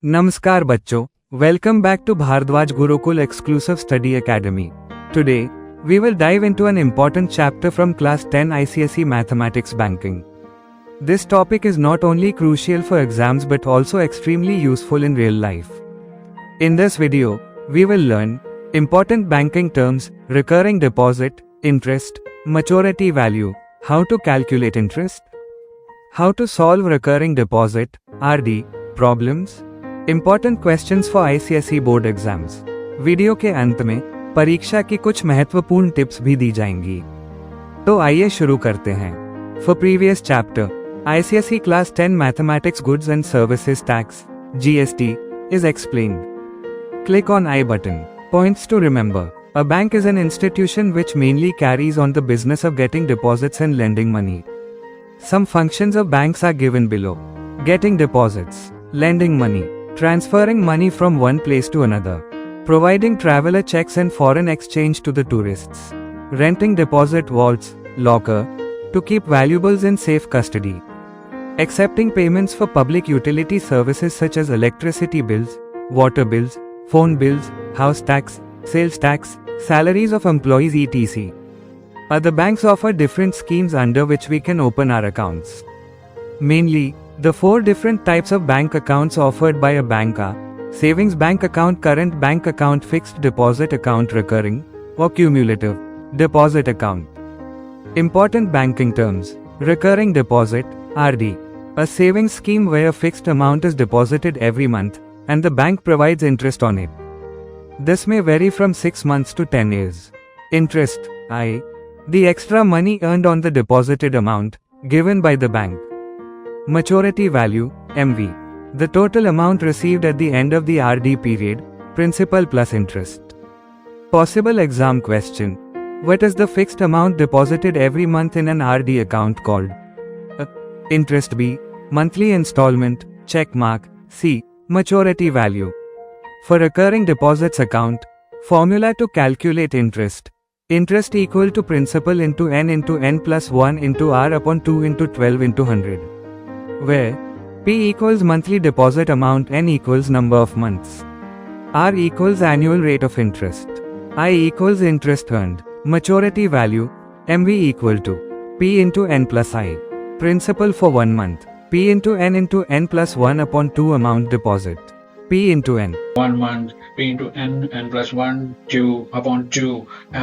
Namaskar bachcho, welcome back to Bhardwaj Gurukul Exclusive Study Academy. Today, we will dive into an important chapter from Class 10 ICSE Mathematics Banking. This topic is not only crucial for exams but also extremely useful in real life. In this video, we will learn important banking terms, recurring deposit, interest, maturity value, how to calculate interest, how to solve recurring deposit, RD, problems, important questions for ICSE board exams. Video के अंत में परीक्षा की कुछ महत्वपूर्ण tips भी दी जाएंगी। तो आइए शुरू करते हैं। For previous chapter, ICSE class 10 mathematics goods and services tax GST is explained. Click on I button. Points to remember. A bank is an institution which mainly carries on the business of getting deposits and lending money. Some functions of banks are given below. Getting deposits, lending money, transferring money from one place to another, providing traveler checks and foreign exchange to the tourists, renting deposit vaults, locker, to keep valuables in safe custody, accepting payments for public utility services such as electricity bills, water bills, phone bills, house tax, sales tax, salaries of employees etc. Other banks offer different schemes under which we can open our accounts. Mainly, the four different types of bank accounts offered by a bank are savings bank account, current bank account, fixed deposit account, recurring or cumulative deposit account. Important banking terms: recurring deposit, RD, a savings scheme where a fixed amount is deposited every month and the bank provides interest on it. This may vary from 6 months to 10 years. Interest, I, the extra money earned on the deposited amount given by the bank. Maturity value, MV, the total amount received at the end of the RD period, principal plus interest. Possible exam question: what is the fixed amount deposited every month in an RD account called? Interest B, monthly installment, check mark. C, maturity value. For recurring deposits account, formula to calculate interest. Interest equal to principal into n plus 1 into r upon 2 into 12 into 100. Where P equals monthly deposit amount, N equals number of months, R equals annual rate of interest, I equals interest earned. Maturity value, MV equal to P into N plus I. Principal for 1 month, P into N plus 1 upon 2 amount deposit, P into N. 1 month, P into n plus 1, 2 upon 2,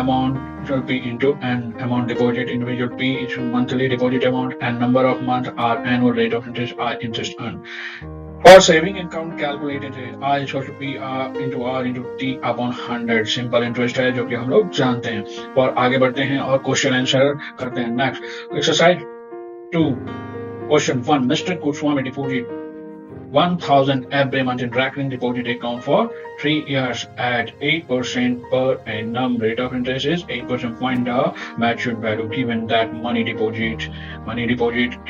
amount should be into n, amount deposit, individual P is monthly deposit amount, and number of months are annual rate of interest, I interest earned. For saving account calculated है, I is equal to P into R into T upon 100. Simple interest है जो कि हम लोग जानते हैं। और आगे बढ़ते हैं और क्वेश्चन आंसर करते हैं। Next exercise 2, question 1, mister Goswami deposit 1000 every month in recurring deposit account for 3 years at 8% per annum. Rate of interest is 8%. Find the matured value given that money deposit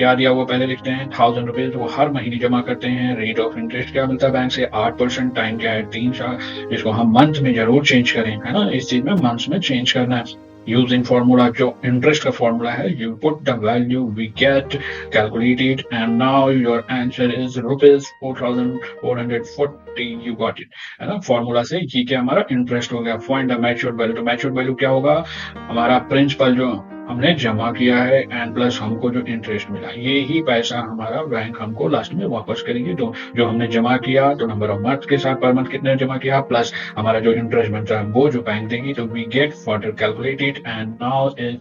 क्या दिया हुआ पहले लिखते हैं 1000 रुपीज वो हर महीने जमा करते हैं। रेट ऑफ इंटरेस्ट क्या मिलता है बैंक से 8%। टाइम क्या है 3 साल, जिसको हम मंथ में जरूर चेंज करें, है ना, इस चीज में मंथ में चेंज करना है। Using formula, जो इंटरेस्ट का फॉर्मूला है, you put the value we get, calculate it, and now your answer is rupees 4440. You got it, है ना। फॉर्मूला से ये क्या हमारा इंटरेस्ट हो गया। फाइंड द मैच्योर्ड वैल्यू, तो मैच्योर्ड वैल्यू क्या होगा, हमारा प्रिंसिपल जो हमने जमा किया है एंड प्लस हमको जो इंटरेस्ट मिला, ये ही पैसा हमारा बैंक हमको लास्ट में वापस करेंगे। तो जो हमने जमा किया, तो नंबर ऑफ मंथ के साथ पर मंथ कितने जमा किया, प्लस हमारा जो इंटरेस्ट बनता है वो जो बैंक देगी। तो we get further calculated and now is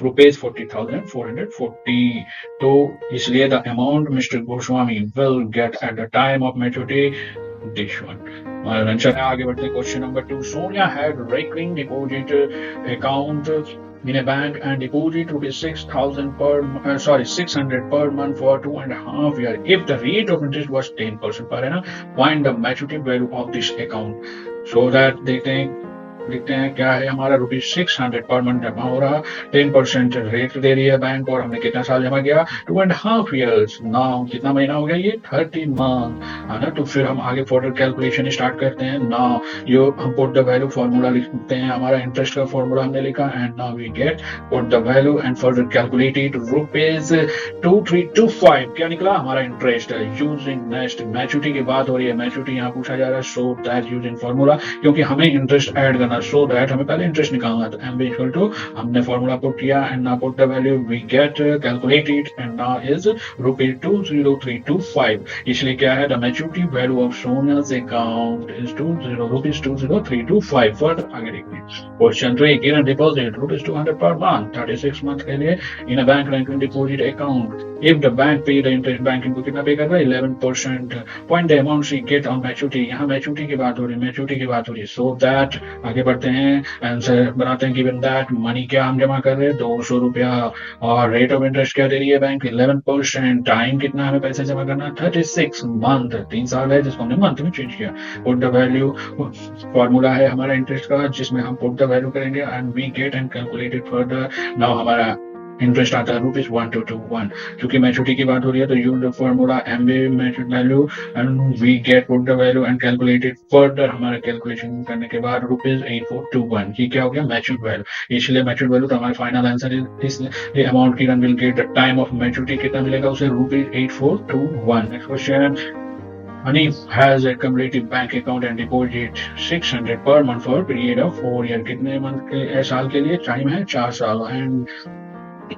rupees 40,440। तो इसलिए the amount mister Goswami will get at the time of maturity this one. Answer है। आगे बढ़ते हैं question number 2, Sonia had recurring deposit account in a bank and deposit rupees 600 per month for 2.5 years. If the rate of interest was 10% per annum, find the maturity value of this account. So that they think देखते हैं क्या है हमारा ₹600 per month जमा हो रहा, 10% rate दे रही है बैंक, और हमने कितना साल जमा किया, 2.5 years। नाउ कितना महीना हो गया, ये 30 मंथ है ना। तो फिर हम आगे फर्दर कैलकुलेशन स्टार्ट करते हैं। नाउ यो हम पुट द वैल्यू फॉर्मूला लिखते हैं, हमारा इंटरेस्ट का फॉर्मूला हमने लिखा, and now we get put the value and further calculated ₹2325। क्या निकला हमारा इंटरेस्ट यूजिंग नेक्स्ट मैच्योरिटी की बात हो रही है, मैच्योरिटी यहाँ पूछा जा रहा है, सो दैट यूजिंग फॉर्मूला, क्योंकि हमें इंटरेस्ट ऐड करना, सो दैट हमें पहले इंटरेस्ट निकालना है। तो एम बी इक्वल टू हमने फॉर्मूला पुट किया, and now put the value we get calculated, and now is ₹20325। इसलिए क्या है, द मैच्योरिटी वैल्यू ऑफ सोनिया's अकाउंट इज ₹20325। फर्दर आगे देखिए question 3, given deposit ₹200 per month 36 month के लिए in a bank banking deposit account. If the bank pay the interest, bank इनको कितना पे कर रहा है, 11%। Point the amount she get on maturity, यहाँ मैच्योरिटी की बात हो रही है, मैच्योरिटी की बात हो रही है। सो दैट आगे बढ़ते हैं, आंसर बनाते हैं। गिवन दैट मनी क्या हम जमा कर रहे हैं, ₹200, और रेट ऑफ इंटरेस्ट क्या दे रही है बैंक, 11%। टाइम कितना हमें पैसे जमा करना, 36 मंथ, 3 साल है, जिसको हमने मंथ में चेंज किया। पुट द वैल्यू फॉर्मूला है हमारा इंटरेस्ट का, जिसमें हम पुट द वैल्यू करेंगे, and we get and calculated further. Now हमारा इंटरेस्ट आता है ₹1221। क्योंकि मैच्योरिटी की बात हो रही है, तो use the formula MB maturity value, and we get put the value and calculated further. हमारा कैलकुलेशन करने के बाद ₹8421, ये क्या हो गया, मैच्योर्ड वैल्यू। इसलिए मैच्योर्ड वैल्यू तो हमारा फाइनल आंसर है। इसलिए अमाउंट की will get the time of maturity कितना मिलेगा उसे, ₹8421। Next question, Honey has a cumulative bank account and deposit 600 per month for a period of 4 years। कितने मंथ के साल के लिए टाइम है, 4 साल। And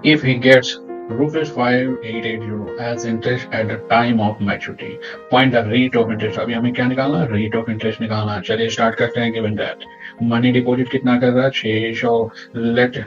if he gets ₹5880 as interest at the time of maturity, find the rate of interest। अभी हमें क्या निकालना, रेट ऑफ इंटरेस्ट निकालना है। चलिए स्टार्ट करते हैं। गिवन दैट मनी डिपॉजिट कितना कर रहा है, 600। Let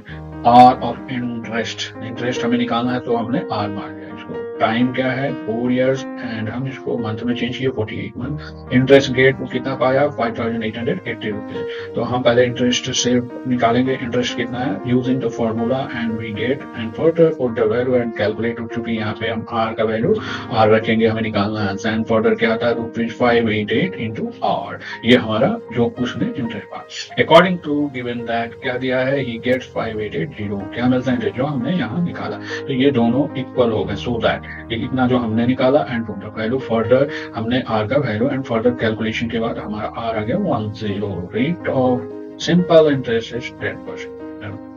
R of interest, interest हमें निकालना है, तो हमने आर मान लिया इसको। टाइम क्या है, 4 years, एंड हम इसको मंथ में चेंज किए, 48 मंथ। इंटरेस्ट गेट कितना पाया, ₹5880। तो हम पहले इंटरेस्ट से निकालेंगे, इंटरेस्ट कितना है, using the formula, and we get and further put the value and calculate. चुकी यहाँ पे हम आर का वैल्यू आर रखेंगे, हमें निकालना है। एंड फर्दर क्या आता है, ₹588 इंटू आर, ये हमारा जो उसने इंटरेस्ट पाया। अकॉर्डिंग टू गिवन दैट क्या दिया है, ही गेट्स 5880, क्या मिलता है, जो हमने यहाँ निकाला। तो ये दोनों इक्वल हो गए। सो दैट ये इतना जो हमने निकाला, and put the value further, हमने आर का वैल्यू एंड फर्दर कैलकुलेशन के बाद हमारा आर आ गया 10। Rate of simple interest is 10%।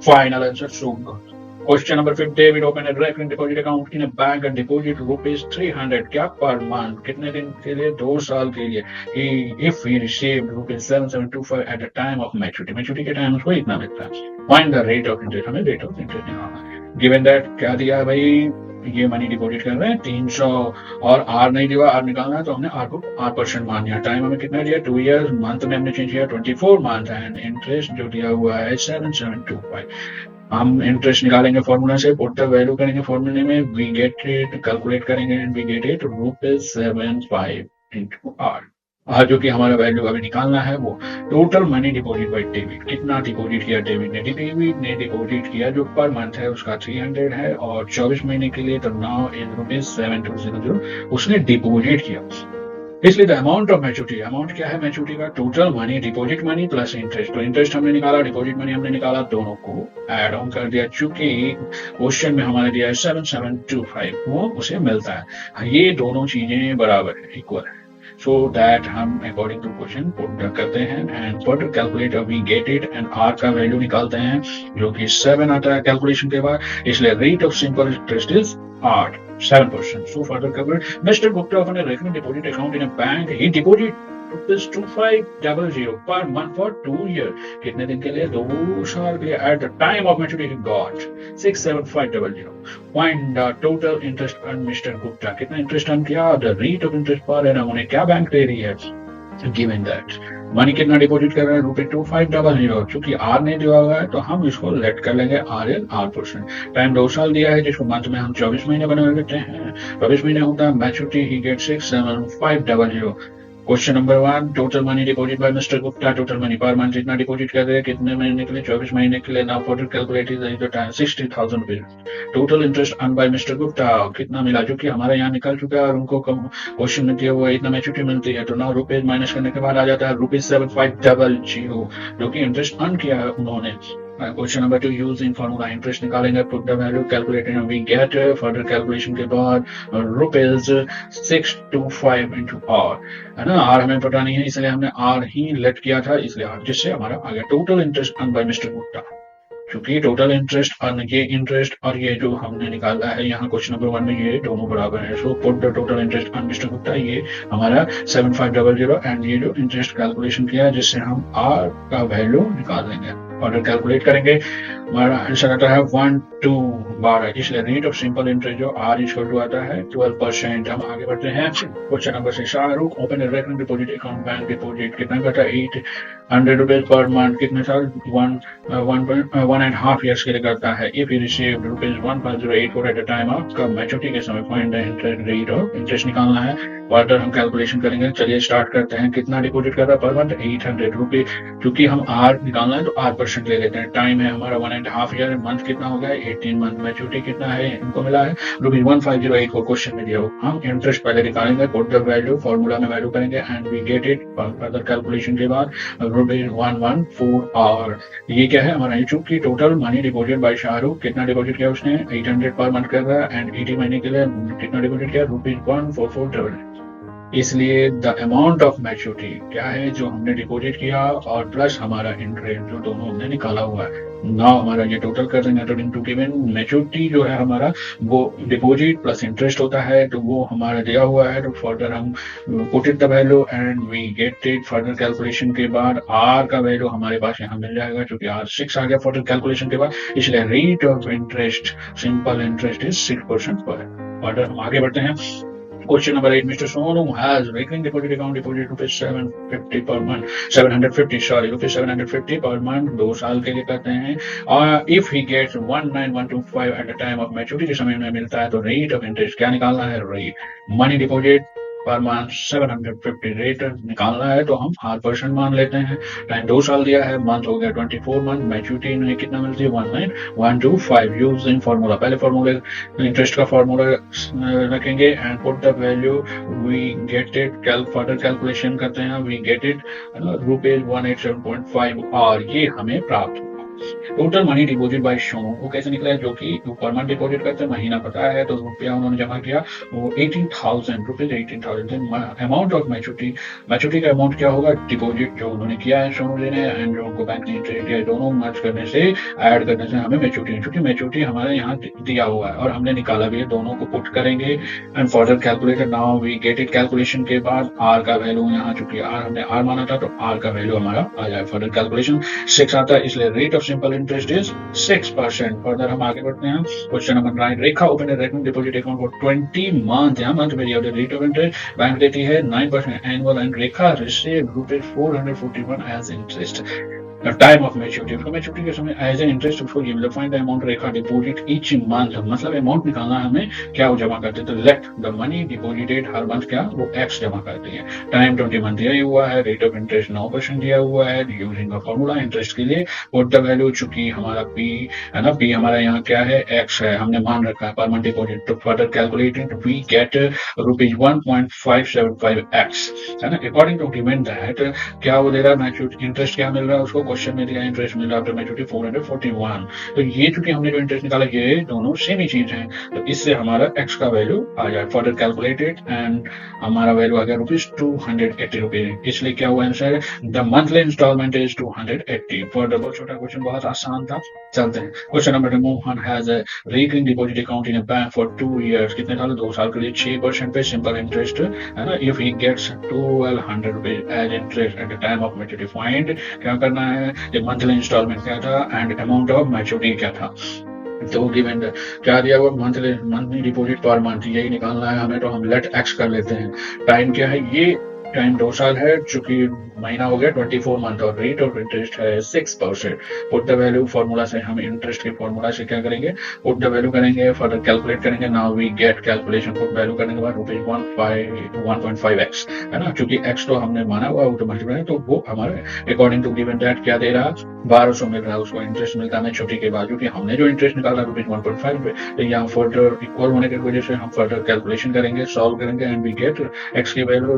Final answer so good. Question number 5, David opened a recurring deposit account in a bank and deposit ₹300 क्या per month, कितने दिन के लिए, 2 साल के लिए। If he received ₹7725 at the time of maturity, maturity के time उसको इतना मिलता है। Find the rate of interest, हमें rate of interest निकालना है। Given that क्या दिया है भाई, ये मनी डिपॉजिट कर रहे हैं 300, और आर नहीं दिया, आर निकालना है, तो हमने आर को R% मान लिया। टाइम हमें कितना दिया, 2 years, मंथ में हमने चेंज किया 24 मंथ, एंड इंटरेस्ट जो दिया हुआ है 7725। हम इंटरेस्ट निकालेंगे फॉर्मूला से, पुट द वैल्यू करेंगे फॉर्मूले में, वी गेट इट, कैलकुलेट करेंगे, and we get it ₹75 into R. आज जो कि हमारा वैल्यू अभी निकालना है, वो total money deposit by debit, कितना डिपॉजिट किया डेबिट ने डिपॉजिट किया जो पर मंथ है उसका 300 है, और 24 महीने के लिए, तो नाउ इज ₹7200 उसने डिपॉजिट किया। इसलिए the amount of maturity, amount क्या है मैच्योरिटी का, total money, deposit money plus interest. तो इंटरेस्ट हमने निकाला, डिपॉजिट मनी हमने निकाला, दोनों को ऐड ऑन कर दिया। चूंकि क्वेश्चन में हमारे दिया है 7725, वो उसे मिलता है। ये दोनों चीजें बराबर है, इक्वल है। So that हम अकॉर्डिंग टू क्वेश्चन पुट करते हैं, and further calculate we get it, and R का वैल्यू निकालते हैं जो कि 7 आता है कैलकुलेशन के बाद। इसलिए rate of simple interest is 7%। So further covered, Mr. Gupta opened a recurring deposit account in a bank. He deposited ₹2500 per month for 2 years. कितने दिन के लिए, 2 साल के लिए। At the time of maturity he got 67500. Find the total interest earned Mr. Gupta, कितना interest earn किया, the rate of interest per annum, उन्हें क्या बैंक दे रही है। Given that मनी कितना डिपॉजिट कर रहे हैं, ₹2500। चूंकि आर नहीं दिया हुआ है, तो हम इसको लेट कर लेंगे R%। टाइम 2 साल दिया है, जिसको मंथ में हम 24 महीने बना लेते हैं। 24 महीने होता है maturity, he get 67500। Question number 1, total money deposit by mister Gupta, total money per month जितना डिपॉजिट कर रहे हैं, कितने महीने के लिए, 24 महीने के लिए। Now for calculate the time 60,000 rupees. Total interest earn by mister Gupta कितना मिला, जो कि हमारे यहाँ निकल चुका है और उनको क्वेश्चन में दिया हुआ इतना मैच्योरिटी मिलती है। तो नाउ रुपीज माइनस करने के बाद आ जाता है ₹7500, जो कि इंटरेस्ट अर्न किया है उन्होंने। Question number 2, use in formula interest निकालेंगे, put the value calculated we get further calculation के बाद ₹625 इंटू आर, है ना। आर हमें पता नहीं है इसलिए हमने आर ही लेट किया था, इसलिए आर, जिससे हमारा आ गया total interest earn by mister Gupta. क्योंकि टोटल इंटरेस्ट अर्न, ये इंटरेस्ट और ये जो हमने निकाला है यहाँ क्वेश्चन नंबर 1 में, ये दोनों बराबर है। So put the total interest earn mister Gupta, ये हमारा 7500 एंड ये जो इंटरेस्ट कैलकुलेशन किया है जिससे हम आर का वैल्यू निकाल लेंगे, ऑर्डर कैलकुलेट करेंगे। हमारा आंसर आता है 1 2 12, इसलिए रेट ऑफ सिंपल इंटरेस्ट जो आर इक्वल टू आता है 12%। हम आगे बढ़ते हैं क्वेश्चन नंबर 6, शाहरुख ओपन ए recurring deposit account, bank deposit कितना करता है, 800 रुपीज पर मंथ, कितने साल, 1.5 ईयर्स के लिए करता है। If he received ₹15084 eight the time of maturity के समय, find the interest rate of interest निकालना है। फर्दर हम कैलकुलेशन करेंगे। चलिए स्टार्ट करते हैं। कितना डिपॉजिट कर रहा है पर मंथ, 800 रुपीज। क्योंकि हम आर निकालना है तो R% ले लेते हैं। टाइम है हमारा 1.5 ईयर, मंथ कितना हो गया, 18 मंथ। मैच्योरिटी कितना है इनको मिला है, ₹1508 को क्वेश्चन में दिया हो। हम इंटरेस्ट पहले निकालेंगे, पुट द वैल्यू, फॉर्मूला में वैल्यू करेंगे and we get it. Further calculation के बाद ₹114 ये क्या है हमारा, चूंकि total money deposit by Shahrukh, कितना डिपॉजिट किया उसने, 800 पर मंथ कर रहा है एंड 80 महीने के लिए कितना डिपॉजिट किया, ₹144, इसलिए द अमाउंट ऑफ मैच्योरिटी क्या है जो हमने डिपॉजिट किया और प्लस हमारा इंटरेस्ट जो दोनों हमने निकाला हुआ है। नाउ हमारा ये टोटल कर देंगे अकॉर्डिंग टू गिवन। मैच्योरिटी जो है हमारा वो डिपॉजिट प्लस इंटरेस्ट होता है, तो वो हमारा दिया हुआ है। तो फर्दर हम put it the value and we get it. Further calculation के बाद आर का वैल्यू हमारे पास यहाँ मिल जाएगा, क्योंकि आर 6 आ गया फर्दर कैलकुलेशन के बाद, इसलिए rate of interest simple interest is 6% पर। फर्दर हम आगे बढ़ते हैं। Question number 8, Mr. Sonu has recurring deposit account deposit ₹750 per month, 750 per month, 2 साल के लिए करते हैं। और if he gets 19125 at the time of maturity, जिस समय में मिलता है, तो rate of interest क्या निकालना है, rate money deposit per month 750 rate निकालना है, तो हम R% मान लेते हैं। टाइम 2 साल दिया है, मंथ हो गया 24 मंथ। मैच्योरिटी इन्हें कितना मिलती है, 19125। यूजिंग फॉर्मूला, पहले फॉर्मूले इंटरेस्ट का फॉर्मूला रखेंगे and put the value, we get it. Further calculation करते हैं, वी गेट इट ₹187.5 और ये हमें प्राप्त हुआ। Total money deposit by Sonu वो कैसे निकला है, जो कि पर मंथ डिपॉजिट करते हैं, महीना पता है, तो रुपया उन्होंने जमा किया वो 18,000 rupees, 18,000। Amount of maturity, maturity का अमाउंट क्या होगा, डिपॉजिट जो उन्होंने किया है सोनू जी ने एंड जो उनको बैंक ने इंटरेस्ट दिया है, दोनों मर्ज करने से, ऐड करने से हमें मैच्योरिटी, क्योंकि मैच्योरिटी हमारे यहाँ दिया हुआ है और हमने निकाला भी है, दोनों को पुट करेंगे and further calculated. Now we get it. Calculation के बाद आर का वैल्यू यहाँ, चूंकि आर हमने आर माना था, तो आर का वैल्यू हमारा आ जाए। फर्दर कैलकुलेशन 6 आता है, इसलिए rate of simple interest is 6%। Further हम आगे बढ़ते हैं। Question number 9, Rekha open A recurring deposit account for 20 month. यहाँ मंथ में रेट ऑफ इंटरेस्ट बैंक देती है 9% annual and Rekha receive ₹441 as interest. Time of maturity, उसको मैच्योरिटी के समय एज ए इंटरेस्ट उसको ये मिला। Find the amount Rekha deposit each month, मतलब अमाउंट निकालना हमें क्या वो जमा करते, तो let the money deposited her month क्या वो एक्स जमा करते हैं। टाइम 20 मंथ दिया हुआ है, रेट ऑफ इंटरेस्ट 9% दिया हुआ है। यूजिंग द फॉर्मूला इंटरेस्ट के लिए पुट द वैल्यू, चूंकि हमारा पी है ना, पी हमारा यहाँ क्या है, एक्स है, हमने मान रखा है पर मंथ डिपॉजिट। तो further calculated we get ₹1.575x, है ना। अकॉर्डिंग टू गिवन दैट क्या वो दे रहा है, मैच्योरिटी इंटरेस्ट क्या मिल रहा है उसको, क्वेश्चन में दिया इंटरेस्ट मिल रहा है मैच्योरिटी 441। तो ये चूंकि हमने जो इंटरेस्ट निकाला ये दोनों सेम ही चीज है, तो इससे हमारा एक्स का वैल्यू आ जाए। फर्दर कैलकुलेटेड एंड हमारा वैल्यू आ गया ₹280। इसलिए क्या हुआ answer, the monthly installment is 280। Further बहुत छोटा क्वेश्चन, बहुत आसान था। चलते हैं question number, Mohan has a recurring deposit account in a bank for 2 years, कितने साल, 2 साल के लिए, 6% पे सिंपल इंटरेस्ट, है ना। If he gets 1200 rupees as interest at the time of maturity, find क्या करना है, मंथली इंस्टॉलमेंट क्या था एंड अमाउंट ऑफ मैच्योरिटी क्या था। तो गिवन क्या दिया हुआ, मंथली डिपॉजिट पर मंथ, यही निकालना है हमें, तो हम लेट एक्स कर लेते हैं। टाइम क्या है, ये टाइम 2 साल है, चूंकि महीना हो गया 24 मंथ और रेट ऑफ इंटरेस्ट है 6%। पुट द वैल्यू फार्मूला से हम इंटरेस्ट के फार्मूला से क्या करेंगे, पुट द वैल्यू करेंगे, फर्दर कैलकुलेट करेंगे। Now we get calculation, put value करने के बाद ₹1.5x है ना, क्योंकि x तो हमने माना हुआ वो तो मल्टीप्लाई, तो वो हमारे अकॉर्डिंग टू गिवन दैट क्या दे रहा, 1200 मिल रहा है, उसको इंटरेस्ट मिलता है छुट्टी के बाद, क्योंकि हमने जो इंटरेस्ट निकाला ₹1.5 पे। तो यहाँ फर्दर इक्वल होने की वजह से हम फर्दर कैलकुलेशन करेंगे, सॉल्व करेंगे एंड वी गेट x की वैल्यू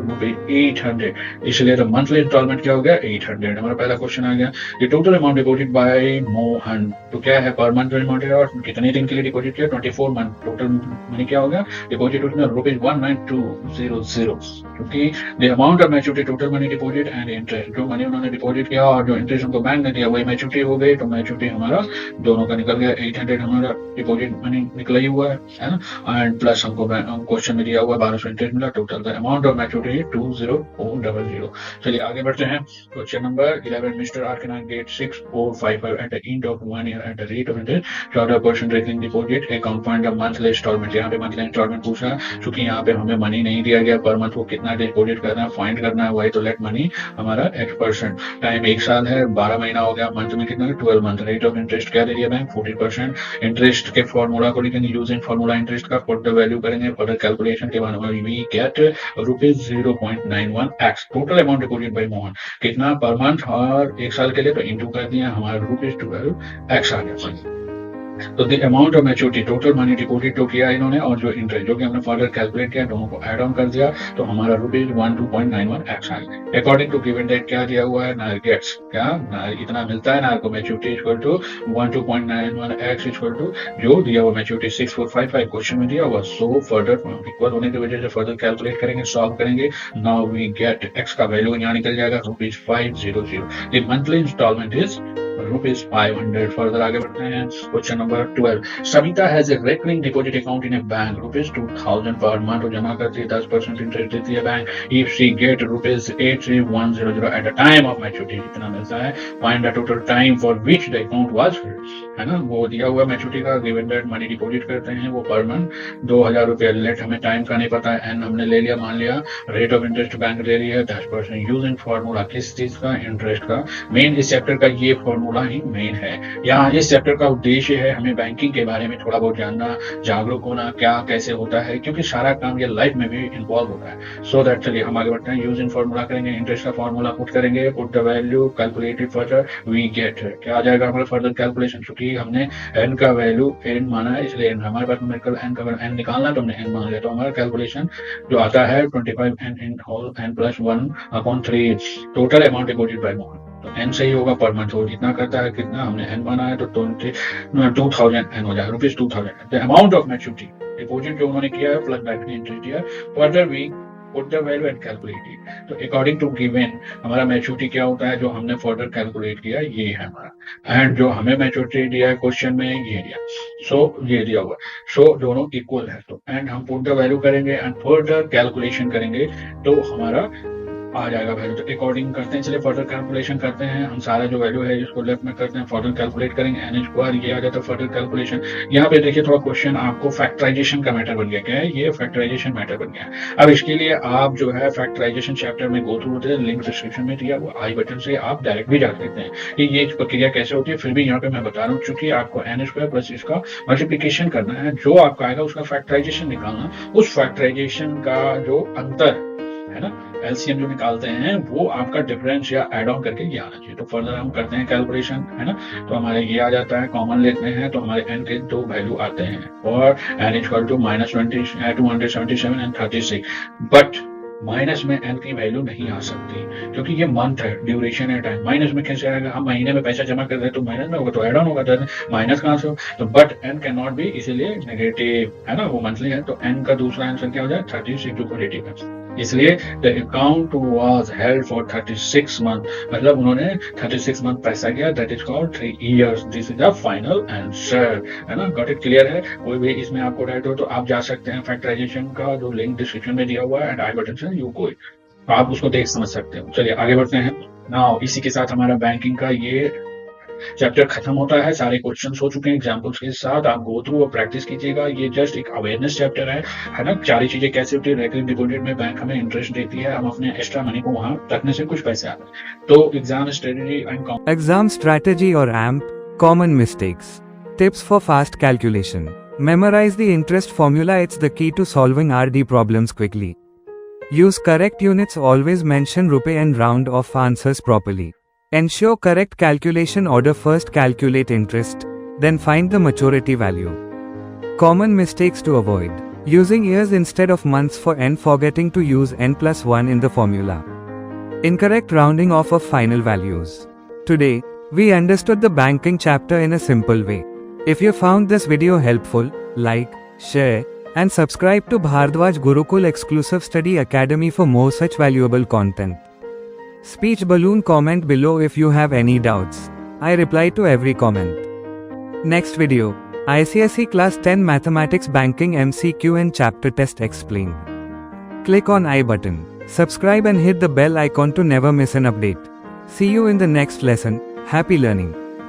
₹800। इसलिए तो मंथली इंस्टॉलमेंट क्या हो गया 800। हमारा पहला क्वेश्चन आ गया, the total amount deposit by Mohan, तो क्या है पर मंथ अमाउंट है और कितने दिन के लिए डिपॉजिट किया, 24 मंथ। टोटल मनी क्या होगा, डिपॉजिट उसमें ₹19200, क्योंकि the amount of maturity total money deposit and interest, जो मनी उन्होंने डिपॉजिट किया और जो इंटरेस्ट उनको बैंक ने दिया वही मैच्योरिटी हो गई, तो मैच्योरिटी हमारा दोनों का निकल गया। 800 हमारा डिपॉजिट मनी निकला ही हुआ है ना, एंड प्लस हमको क्वेश्चन में दिया हुआ 1200 इंटरेस्ट मिला। Total the amount of maturity 20400। चलिए आगे बढ़ते हैं। Question number 11, mister R can get 6455 at the end of 1 year at the rate of interest 14% recurring deposit account point of monthly installment. यहाँ पे मंथली इंस्टॉलमेंट पूछा, क्योंकि यहाँ पे हमें मनी नहीं दिया गया, पर मंथ को कितना डिपॉजिट करना है फाइंड करना है, वही तो लेट मनी हमारा X%। टाइम 1 साल है, 12 महीना हो गया, मंथ में कितना है 12 मंथ। रेट ऑफ इंटरेस्ट क्या दे दिया बैंक 14%। इंटरेस्ट के फॉर्मूला को लिखेंगे, यूजिंग फॉर्मूला इंटरेस्ट का, पुट द वैल्यू करेंगे, फर्दर कैलकुलेशन के बाद we get ₹0.91x। Total amount deposit by Mohan कितना पर मंथ और 1 साल के लिए, तो इंटू कर दिया, हमारा ₹12x आ गया। तो the amount of maturity total money deposit तो किया इन्होंने, और जो इंटरेस्ट जो कि हमने फर्दर कैलकुलेट किया, दोनों को ऐड ऑन कर दिया, तो हमारा ₹12.91x आ गया। अकॉर्डिंग टू गिवन डेट क्या दिया हुआ है, नायर गेट्स क्या नायर इतना मिलता है, नायर को maturity equal to 12.91x equal to जो दिया हुआ मैच्योरिटी 6455 क्वेश्चन में दिया हुआ। सो फर्दर इक्वल होने की वजह से फर्दर कैलकुलेट करेंगे, सॉल्व करेंगे। नाउ वी गेट x का वैल्यू यहाँ निकल जाएगा ₹500। The monthly installment is ₹500। Further आगे बढ़ते हैं। Question number 12, Savita has a recurring deposit account in a bank, ₹2000 पर मंथ जमा करती है, 10% इंटरेस्ट देती है bank. If she get ₹83100 eight the time of maturity, इतना मिलता है। Find the total time for which the account was, है ना, वो दिया हुआ मैच्योरिटी का गिवन डेट मनी डिपॉजिट करते हैं वो पर मंथ ₹2000। लेट हमें टाइम का नहीं पता है, एन हमने ले लिया, मान लिया रेट ऑफ इंटरेस्ट बैंक ले रही है 10%। यूजिंग फॉर्मूला किस चीज का, इंटरेस्ट का। मेन इस चैप्टर का ये फॉर्मूला ही मेन है। यहाँ इस चैप्टर का उद्देश्य है हमें बैंकिंग के बारे में थोड़ा बहुत जानना, जागरूक होना, क्या कैसे होता है, क्योंकि सारा काम ये लाइफ में भी इन्वॉल्व होता है। सो दैट चलिए हम आगे बढ़ते हैं। यूजिंग फॉर्मूला करेंगे, इंटरेस्ट का फॉर्मूला पुट करेंगे, put the value, calculated further, we get क्या आ जाएगा हमारा फर्दर कैलकुलेशन, क्योंकि हमने n का वैल्यू n माना है, इसलिए हमारे पास मेडिकल n का n निकालना, तो हमने n मान लिया, तो हमारा कैलकुलेशन जो आता है 25n in whole n plus 1/3 total amount deposit by Mohan. तो n सही होगा पर मंथ, वो जितना करता है कितना हमने n माना है, तो 2000 n हो जाएगा ₹2000। The amount of maturity deposit जो उन्होंने किया है प्लस बैंक ने इंटरेस्ट दिया, further we put the value and calculate it. तो अकॉर्डिंग टू गिवन हमारा मैच्योरिटी क्या होता है, जो हमने फर्दर कैलकुलेट किया ये है हमारा, एंड जो हमें मैच्योरिटी दिया है क्वेश्चन में ये दिया, सो ये दिया हुआ, सो दोनों इक्वल है। तो एंड हम पुट द वैल्यू करेंगे एंड फर्दर कैलकुलेशन करेंगे, तो हमारा आ जाएगा वैल्यू। तो अकॉर्डिंग करते हैं, चलिए फर्दर कैलकुलेशन करते हैं। हम सारा जो वैल्यू है इसको लेफ्ट में करते हैं, फर्दर कैलकुलेट करेंगे, एन स्क्वायर ये आ जाता है फर्दर कैलकुलेशन। यहाँ पे देखिए थोड़ा क्वेश्चन आपको फैक्टराइजेशन का मैटर बन गया, क्या है ये फैक्टराइजेशन मैटर बन गया। अब इसके लिए आप जो है फैक्टराइजेशन चैप्टर में गो थ्रू होते हैं, लिंक डिस्क्रिप्शन में दिया हुआ आई बटन से आप डायरेक्ट भी जा सकते हैं कि ये प्रक्रिया कैसे होती है। फिर भी यहाँ पे मैं बता रहा हूँ, चूंकि आपको एन स्क्वायर प्लस इसका मल्टीप्लीकेशन करना है, जो आपका आएगा उसका फैक्टराइजेशन निकालना, उस फैक्टराइजेशन का जो अंतर है ना, एलसीएम जो निकालते हैं वो आपका डिफरेंस या एड ऑन करके ये आना चाहिए। तो फर्दर हम करते हैं कैलकुलेशन, है ना, तो हमारे ये आ जाता है, कॉमन लेते हैं तो हमारे एन के दो वैल्यू आते हैं, और n equal to -277 and 36, but minus में एन की वैल्यू नहीं आ सकती, क्योंकि ये मंथ है, ड्यूरेशन है, टाइम। माइनस में कैसे आएगा, हम महीने में पैसा जमा कर रहे हैं तो माइनस में होगा, तो एड ऑन होगा, तो माइनस कहाँ से हो, तो but n can not be, इसीलिए नेगेटिव है ना, वो मंथली है, तो एन का दूसरा आंसर क्या हो जाए 36 इसलिए the account was held for 36 month, मतलब उन्होंने 36 मंथ पैसा किया, that is called 3 years. This is the final answer, है ना, गॉट इट, क्लियर है। कोई भी इसमें आपको डाउट हो तो आप जा सकते हैं फैक्टराइजेशन का जो लिंक डिस्क्रिप्शन में दिया हुआ है, एंड आई बटन से यू कोई आप उसको देख समझ सकते हो। चलिए आगे बढ़ते हैं। नाउ इसी के साथ हमारा बैंकिंग का ये चैप्टर खत्म होता है, सारे क्वेश्चंस हो चुके हैं एग्जांपल्स के साथ, आप गो थ्रू और प्रैक्टिस कीजिएगा। ये जस्ट एक अवेयरनेस चैप्टर है ना। सारी चीजें कैसे होती है, रेकरिंग डिपॉजिट में बैंक हमें इंटरेस्ट देती है, हम अपने एक्स्ट्रा मनी को वहां रखने से कुछ पैसे आते हैं। तो exam strategy and Exam strategy or AMP, common mistakes. Tips for fast calculation. Memorize the interest formula, it's the key to solving RD problems quickly. Use correct units, always mention rupee and round off answers properly. Ensure correct calculation order, first calculate interest, then find the maturity value. Common mistakes to avoid. Using years instead of months for n, forgetting to use n+1 in the formula. Incorrect rounding off of final values. Today, we understood the banking chapter in a simple way. If you found this video helpful, like, share, and subscribe to Bhardwaj Gurukul Exclusive Study Academy for more such valuable content. Speech balloon comment below if you have any doubts. I reply to every comment. Next video, ICSE Class 10 Mathematics Banking MCQ and Chapter Test explained. Click on I button, subscribe and hit the bell icon to never miss an update. See you in the next lesson. Happy learning.